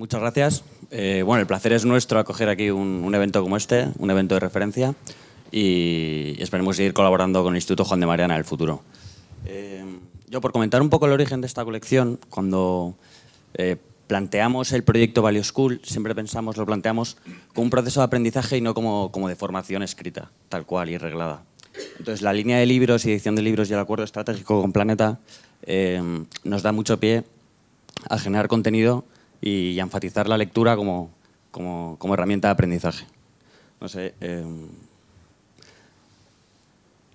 Muchas gracias. Bueno, el placer es nuestro acoger aquí un evento como este, un evento de referencia, y esperemos seguir colaborando con el Instituto Juan de Mariana en el futuro. Yo, por comentar un poco el origen de esta colección, cuando planteamos el proyecto Value School, siempre lo planteamos como un proceso de aprendizaje y no como de formación escrita, tal cual y reglada. Entonces, la línea de libros y edición de libros y el acuerdo estratégico con Planeta nos da mucho pie a generar contenido y a enfatizar la lectura como herramienta de aprendizaje. No sé,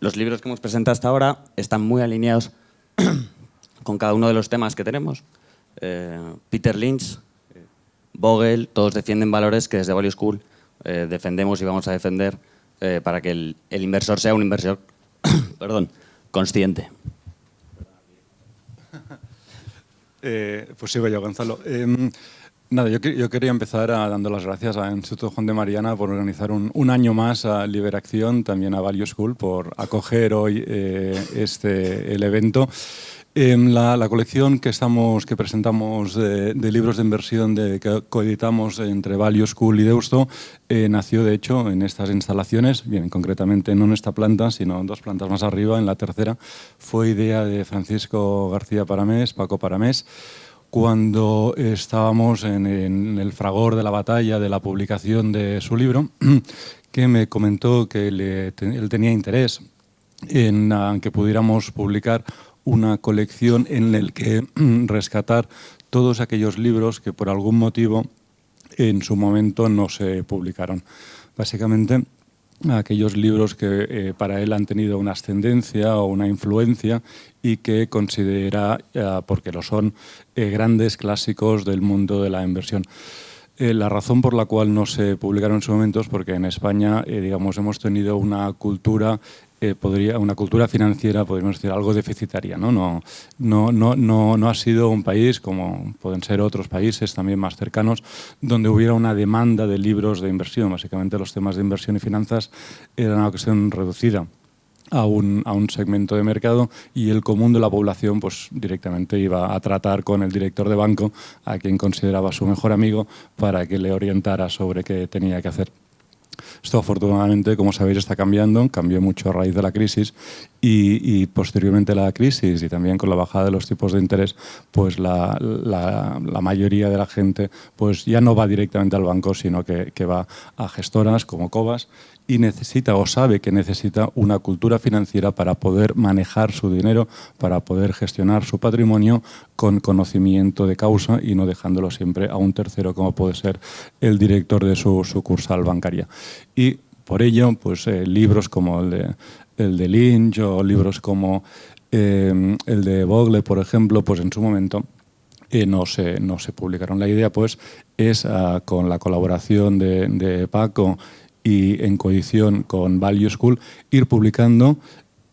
los libros que hemos presentado hasta ahora están muy alineados con cada uno de los temas que tenemos. Peter Lynch, Bogle, todos defienden valores que desde Value School defendemos y vamos a defender para que el inversor sea un inversor consciente. Pues sigo yo, Gonzalo. Nada, yo quería empezar dando las gracias al Instituto Juan de Mariana por organizar un año más a Liberacción, también a Value School, por acoger hoy el evento. La colección que presentamos de libros de inversión que coeditamos entre Value School y Deusto nació, de hecho, en estas instalaciones, bien, concretamente no en esta planta, sino en 2 plantas más arriba, en la tercera. Fue idea de Francisco García Paramés, Paco Paramés, cuando estábamos en el fragor de la batalla de la publicación de su libro, que me comentó que él tenía interés en que pudiéramos publicar una colección en la que rescatar todos aquellos libros que por algún motivo en su momento no se publicaron. Básicamente, aquellos libros que para él han tenido una ascendencia o una influencia y que considera, porque lo son, grandes clásicos del mundo de la inversión. La razón por la cual no se publicaron en su momento es porque en España, digamos, hemos tenido una cultura financiera, podríamos decir, algo deficitaria, ¿no? No ha sido un país, como pueden ser otros países también más cercanos, donde hubiera una demanda de libros de inversión. Básicamente los temas de inversión y finanzas eran una cuestión reducida a un segmento de mercado, y el común de la población pues directamente iba a tratar con el director de banco, a quien consideraba su mejor amigo, para que le orientara sobre qué tenía que hacer. Esto, afortunadamente, como sabéis, está cambiando, cambió mucho a raíz de la crisis y posteriormente a la crisis y también con la bajada de los tipos de interés, pues la mayoría de la gente pues ya no va directamente al banco, sino que va a gestoras como Cobas, y necesita o sabe que necesita una cultura financiera para poder manejar su dinero, para poder gestionar su patrimonio con conocimiento de causa y no dejándolo siempre a un tercero, como puede ser el director de su sucursal bancaria. Y por ello, pues libros como el de Lynch o libros como el de Bogle, por ejemplo, pues en su momento no se publicaron. La idea, pues, es con la colaboración de Paco y en coedición con Value School, ir publicando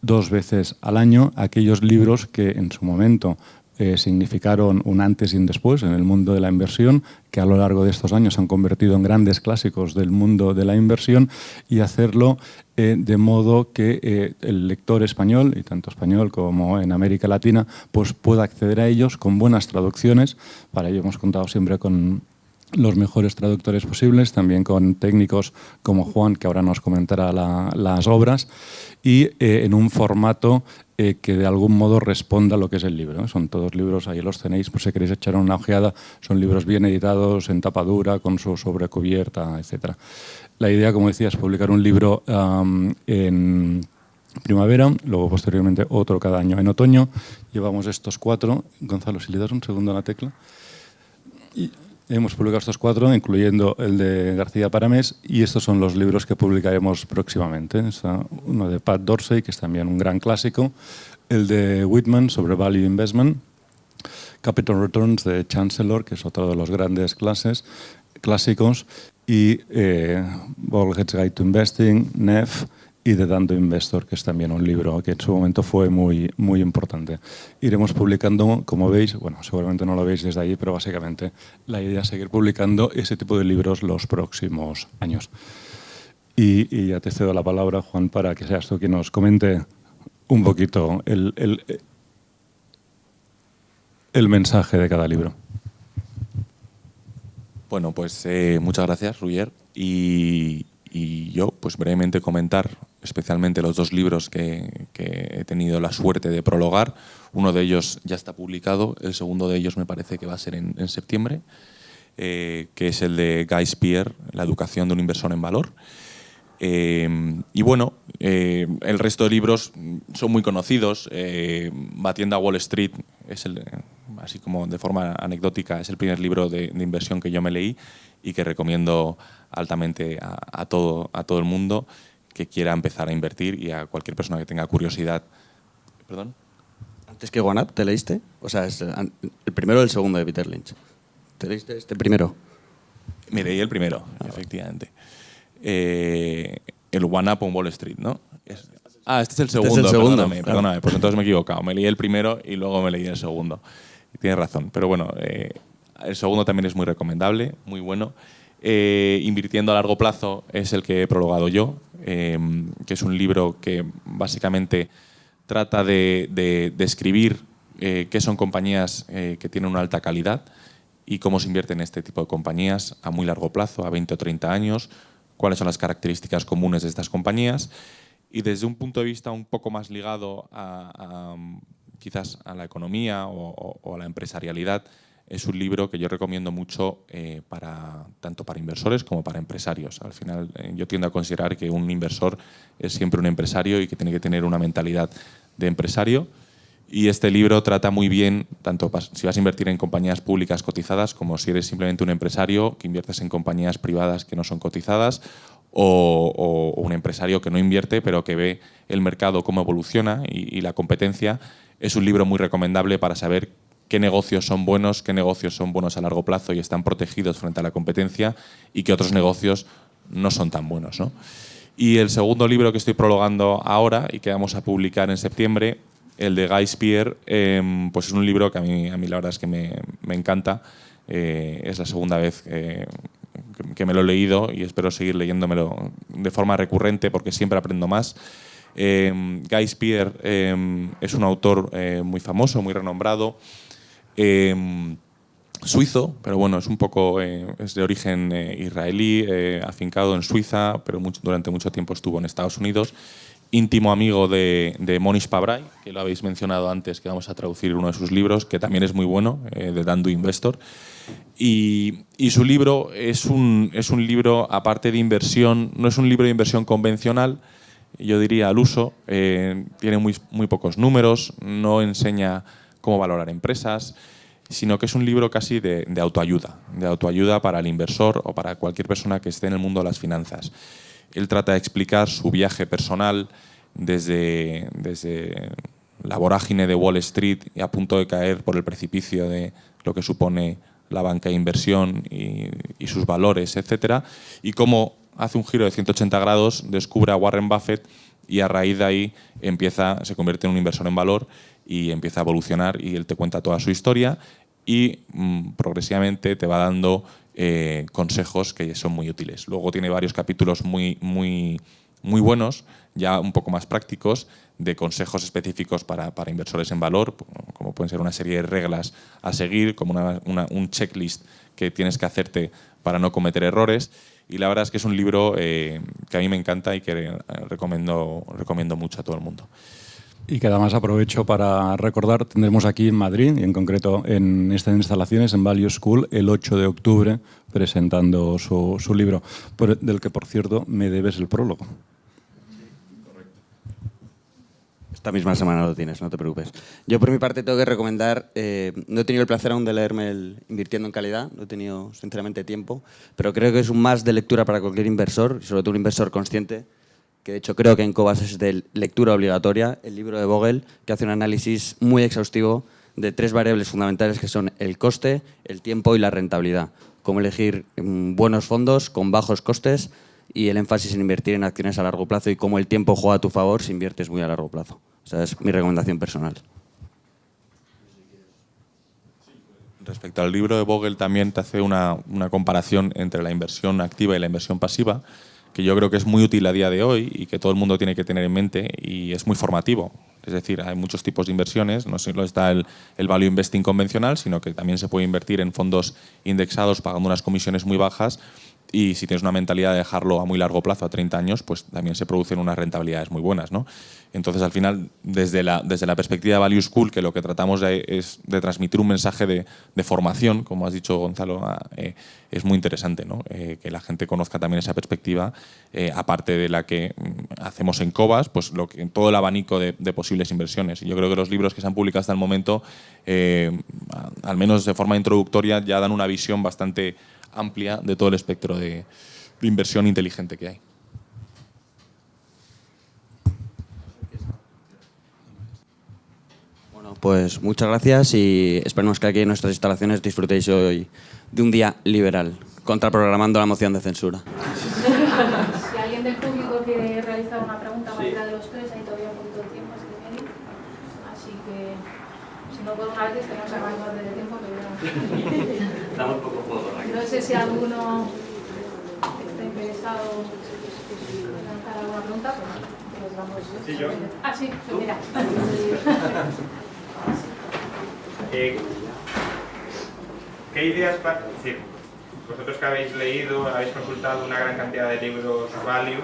2 veces al año aquellos libros que en su momento significaron un antes y un después en el mundo de la inversión, que a lo largo de estos años se han convertido en grandes clásicos del mundo de la inversión, y hacerlo de modo que el lector español, y tanto español como en América Latina, pues pueda acceder a ellos con buenas traducciones. Para ello hemos contado siempre con los mejores traductores posibles, también con técnicos como Juan, que ahora nos comentará las obras, y en un formato que de algún modo responda a lo que es el libro. Son todos libros, ahí los tenéis, por si queréis echar una ojeada, son libros bien editados, en tapa dura, con su sobrecubierta, etc. La idea, como decía, es publicar un libro en primavera, luego posteriormente otro cada año en otoño. Llevamos estos 4. Gonzalo, si le das un segundo a la tecla. Hemos publicado estos 4, incluyendo el de García Paramés, y estos son los libros que publicaremos próximamente. Está uno de Pat Dorsey, que es también un gran clásico, el de Whitman sobre Value Investment, Capital Returns de Chancellor, que es otro de los grandes clásicos, y Boglehead's Guide to Investing, NEF, y The Dando Investor, que es también un libro que en su momento fue muy, muy importante. Iremos publicando, como veis, bueno, seguramente no lo veis desde ahí, pero básicamente la idea es seguir publicando ese tipo de libros los próximos años. Y ya te cedo la palabra, Juan, para que seas tú quien nos comente un poquito el mensaje de cada libro. Bueno, pues muchas gracias, Ruyer. Y yo, pues brevemente comentar especialmente los dos libros que he tenido la suerte de prologar. Uno de ellos ya está publicado, el segundo de ellos me parece que va a ser en septiembre, que es el de Guy Spier, La educación de un inversor en valor. Y bueno, el resto de libros son muy conocidos. Batiendo a Wall Street es así como de forma anecdótica, es el primer libro de inversión que yo me leí y que recomiendo altamente a todo el mundo que quiera empezar a invertir y a cualquier persona que tenga curiosidad. ¿Perdón? Antes que One Up, ¿te leíste? O sea, es el primero o el segundo de Peter Lynch. ¿Te leíste este primero? Me leí el primero, efectivamente. El One Up on Wall Street, ¿no? Este es el segundo. Este es el segundo, perdóname, pues entonces me he equivocado. Me leí el primero y luego me leí el segundo. Tienes razón, pero bueno, el segundo también es muy recomendable, muy bueno. Invirtiendo a largo plazo es el que he prologado yo, que es un libro que básicamente trata de describir qué son compañías que tienen una alta calidad y cómo se invierte en este tipo de compañías a muy largo plazo, a 20 o 30 años, cuáles son las características comunes de estas compañías y desde un punto de vista un poco más ligado quizás a la economía o a la empresarialidad. Es un libro que yo recomiendo mucho tanto para inversores como para empresarios. Al final, yo tiendo a considerar que un inversor es siempre un empresario y que tiene que tener una mentalidad de empresario. Y este libro trata muy bien, tanto si vas a invertir en compañías públicas cotizadas como si eres simplemente un empresario que inviertes en compañías privadas que no son cotizadas o un empresario que no invierte pero que ve el mercado cómo evoluciona y la competencia. Es un libro muy recomendable para saber qué negocios son buenos a largo plazo y están protegidos frente a la competencia y qué otros negocios no son tan buenos, ¿no? Y el segundo libro que estoy prologando ahora y que vamos a publicar en septiembre, el de Guy Spier, pues es un libro que a mí la verdad es que me encanta. Es la segunda vez que me lo he leído y espero seguir leyéndomelo de forma recurrente porque siempre aprendo más. Guy Spier es un autor muy famoso, muy renombrado, suizo, pero bueno, es un poco es de origen israelí, afincado en Suiza, pero durante mucho tiempo estuvo en Estados Unidos. Íntimo amigo de Monish Pabrai, que lo habéis mencionado antes, que vamos a traducir uno de sus libros, que también es muy bueno, de Dan to Investor. Y su libro es un libro, aparte de inversión, no es un libro de inversión convencional, yo diría al uso, tiene muy pocos números, no enseña cómo valorar empresas, sino que es un libro casi de autoayuda para el inversor o para cualquier persona que esté en el mundo de las finanzas. Él trata de explicar su viaje personal desde la vorágine de Wall Street y a punto de caer por el precipicio de lo que supone la banca de inversión y sus valores, etcétera, y cómo hace un giro de 180 grados, descubre a Warren Buffett y a raíz de ahí se convierte en un inversor en valor y empieza a evolucionar y él te cuenta toda su historia y progresivamente te va dando consejos que son muy útiles. Luego tiene varios capítulos muy buenos, ya un poco más prácticos, de consejos específicos para inversores en valor, como pueden ser una serie de reglas a seguir, como un checklist que tienes que hacerte para no cometer errores. Y la verdad es que es un libro que a mí me encanta y que recomiendo mucho a todo el mundo. Y que además aprovecho para recordar, tendremos aquí en Madrid, y en concreto en estas instalaciones, en Value School, el 8 de octubre, presentando su libro, del que, por cierto, me debes el prólogo. Esta misma semana lo tienes, no te preocupes. Yo por mi parte tengo que recomendar, no he tenido el placer aún de leerme el Invirtiendo en Calidad, no he tenido sinceramente tiempo, pero creo que es un más de lectura para cualquier inversor, y sobre todo un inversor consciente, que de hecho creo que en Cobas es de lectura obligatoria, el libro de Bogle, que hace un análisis muy exhaustivo de 3 variables fundamentales que son el coste, el tiempo y la rentabilidad. Cómo elegir buenos fondos con bajos costes y el énfasis en invertir en acciones a largo plazo y cómo el tiempo juega a tu favor si inviertes muy a largo plazo. O sea, es mi recomendación personal. Respecto al libro de Bogle, también te hace una comparación entre la inversión activa y la inversión pasiva. que yo creo que es muy útil a día de hoy y que todo el mundo tiene que tener en mente, y es muy formativo. Es decir, hay muchos tipos de inversiones, no solo está el value investing convencional, sino que también se puede invertir en fondos indexados pagando unas comisiones muy bajas, y si tienes una mentalidad de dejarlo a muy largo plazo, a 30 años, pues también se producen unas rentabilidades muy buenas, ¿no? Entonces, al final, desde la perspectiva de Value School, que lo que tratamos es de transmitir un mensaje de formación, como has dicho, Gonzalo, es muy interesante, ¿no? Que la gente conozca también esa perspectiva, aparte de la que hacemos en Cobas, pues todo el abanico de posibles inversiones. Y yo creo que los libros que se han publicado hasta el momento, al menos de forma introductoria, ya dan una visión bastante amplia de todo el espectro de inversión inteligente que hay. Bueno, pues muchas gracias y esperemos que aquí en nuestras instalaciones disfrutéis hoy de un día liberal, contraprogramando la moción de censura. Si alguien del público quiere realizar una pregunta, cualquiera de los tres, hay todavía un poquito de tiempo, así que venir. Así que, si no, por una vez tenemos que acabar de tiempo, pero ya. Damos poco juego. No sé si alguno está interesado en lanzar alguna pregunta, pues vamos. Sí, yo. Ah, sí, pues mira. ¿Qué ideas para...? Es decir, vosotros que habéis leído, habéis consultado una gran cantidad de libros value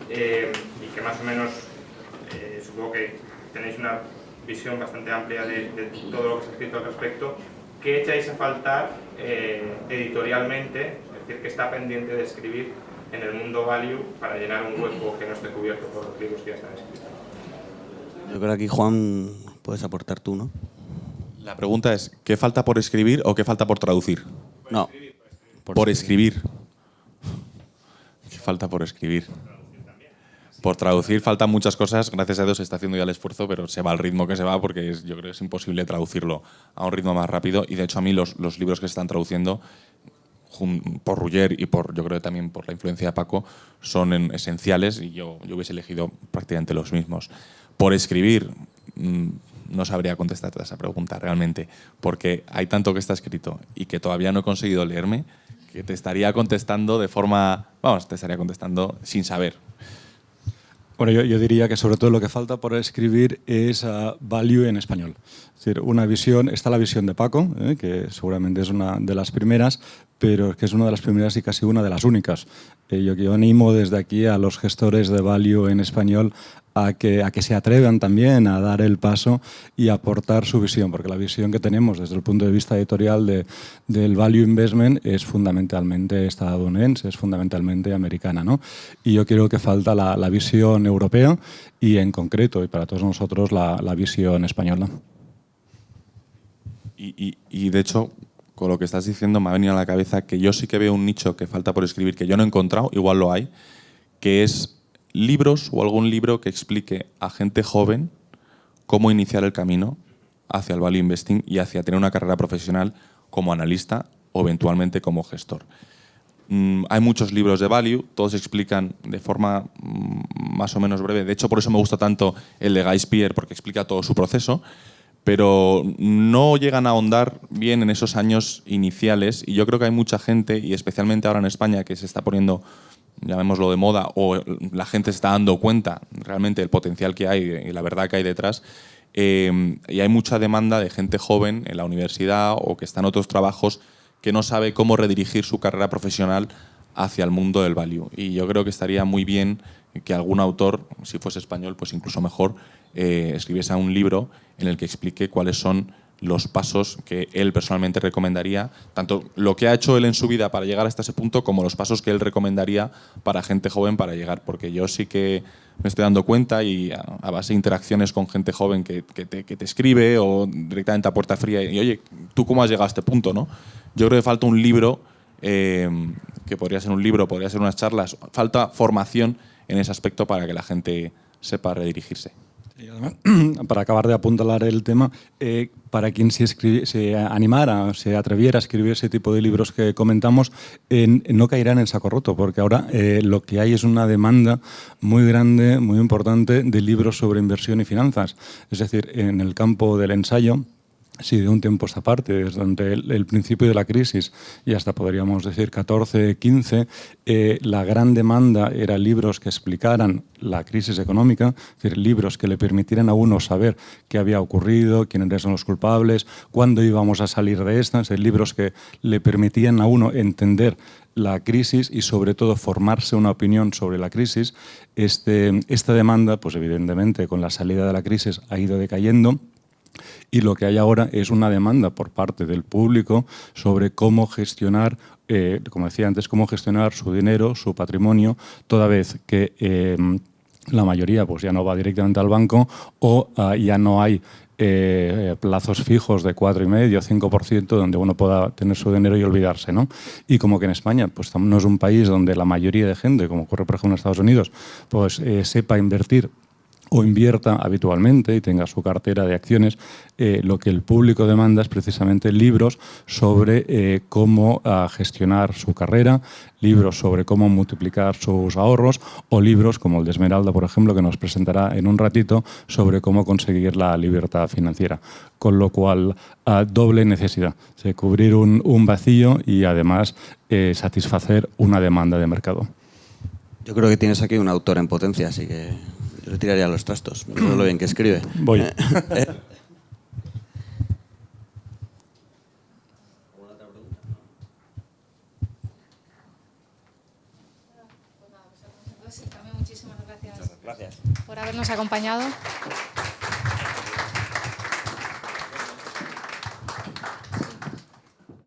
y que más o menos supongo que tenéis una visión bastante amplia de todo lo que se ha escrito al respecto, ¿qué echáis a faltar editorialmente? Es decir, ¿qué está pendiente de escribir en el mundo value para llenar un hueco que no esté cubierto por los libros que ya están escritos? Yo creo que aquí, Juan, puedes aportar tú, ¿no? La pregunta es, ¿qué falta por escribir o qué falta por traducir? No. Por escribir. ¿Qué falta por escribir? Por traducir faltan muchas cosas. Gracias a Dios se está haciendo ya el esfuerzo, pero se va al ritmo que se va porque yo creo que es imposible traducirlo a un ritmo más rápido. Y de hecho a mí los libros que se están traduciendo por Ruller y yo creo que también por la influencia de Paco son esenciales, y yo hubiese elegido prácticamente los mismos. Por escribir, no sabría contestar a esa pregunta realmente, porque hay tanto que está escrito y que todavía no he conseguido leerme, que te estaría contestando te estaría contestando sin saber. Bueno, yo diría que sobre todo lo que falta por escribir es value en español. Es decir, una visión, está la visión de Paco, que seguramente es una de las primeras, pero que es una de las primeras y casi una de las únicas. Yo animo desde aquí a los gestores de value en español a que se atrevan también a dar el paso y aportar su visión, porque la visión que tenemos desde el punto de vista editorial del value investment es fundamentalmente estadounidense, es fundamentalmente americana, ¿no? Y yo creo que falta la visión europea y en concreto, y para todos nosotros, la visión española. Y de hecho, con lo que estás diciendo me ha venido a la cabeza que yo sí que veo un nicho que falta por escribir, que yo no he encontrado, igual lo hay, que es libros o algún libro que explique a gente joven cómo iniciar el camino hacia el value investing y hacia tener una carrera profesional como analista o eventualmente como gestor. Hay muchos libros de value, todos explican de forma más o menos breve. De hecho, por eso me gusta tanto el de Guy Spier, porque explica todo su proceso, pero no llegan a ahondar bien en esos años iniciales, y yo creo que hay mucha gente, y especialmente ahora en España, que se está poniendo, llamémoslo, de moda, o la gente se está dando cuenta realmente del potencial que hay y la verdad que hay detrás, y hay mucha demanda de gente joven en la universidad o que está en otros trabajos que no sabe cómo redirigir su carrera profesional hacia el mundo del value. Y yo creo que estaría muy bien que algún autor, si fuese español, pues incluso mejor, escribiese un libro en el que explique cuáles son los pasos que él personalmente recomendaría, tanto lo que ha hecho él en su vida para llegar hasta ese punto como los pasos que él recomendaría para gente joven para llegar, porque yo sí que me estoy dando cuenta, y a base de interacciones con gente joven que te escribe o directamente a puerta fría y oye, ¿tú cómo has llegado a este punto, no? Yo creo que falta un libro, que podría ser un libro, podría ser unas charlas, falta formación en ese aspecto para que la gente sepa redirigirse. Y además, para acabar de apuntalar el tema, para quien se animara, se atreviera a escribir ese tipo de libros que comentamos, no caerá en el saco roto, porque ahora lo que hay es una demanda muy grande, muy importante de libros sobre inversión y finanzas. Es decir, en el campo del ensayo, Sí, de un tiempo a esta parte, desde el principio de la crisis y hasta podríamos decir 14, 15, la gran demanda era libros que explicaran la crisis económica, es decir, libros que le permitieran a uno saber qué había ocurrido, quiénes son los culpables, cuándo íbamos a salir de esta, es decir, libros que le permitían a uno entender la crisis y sobre todo formarse una opinión sobre la crisis. Esta demanda, pues evidentemente con la salida de la crisis ha ido decayendo. Y lo que hay ahora es una demanda por parte del público sobre cómo gestionar, como decía antes, cómo gestionar su dinero, su patrimonio, toda vez que la mayoría pues ya no va directamente al banco o ya no hay plazos fijos de 4,5, 5%, donde uno pueda tener su dinero y olvidarse, ¿no? Y como que en España pues no es un país donde la mayoría de gente, como ocurre por ejemplo en Estados Unidos, pues sepa invertir o invierta habitualmente y tenga su cartera de acciones, lo que el público demanda es precisamente libros sobre cómo gestionar su carrera, libros sobre cómo multiplicar sus ahorros o libros como el de Esmeralda, por ejemplo, que nos presentará en un ratito sobre cómo conseguir la libertad financiera. Con lo cual, doble necesidad, cubrir un vacío y además satisfacer una demanda de mercado. Yo creo que tienes aquí un autor en potencia, así que yo le tiraría los trastos. No lo bien que escribe. Voy. Muchísimas gracias por habernos acompañado.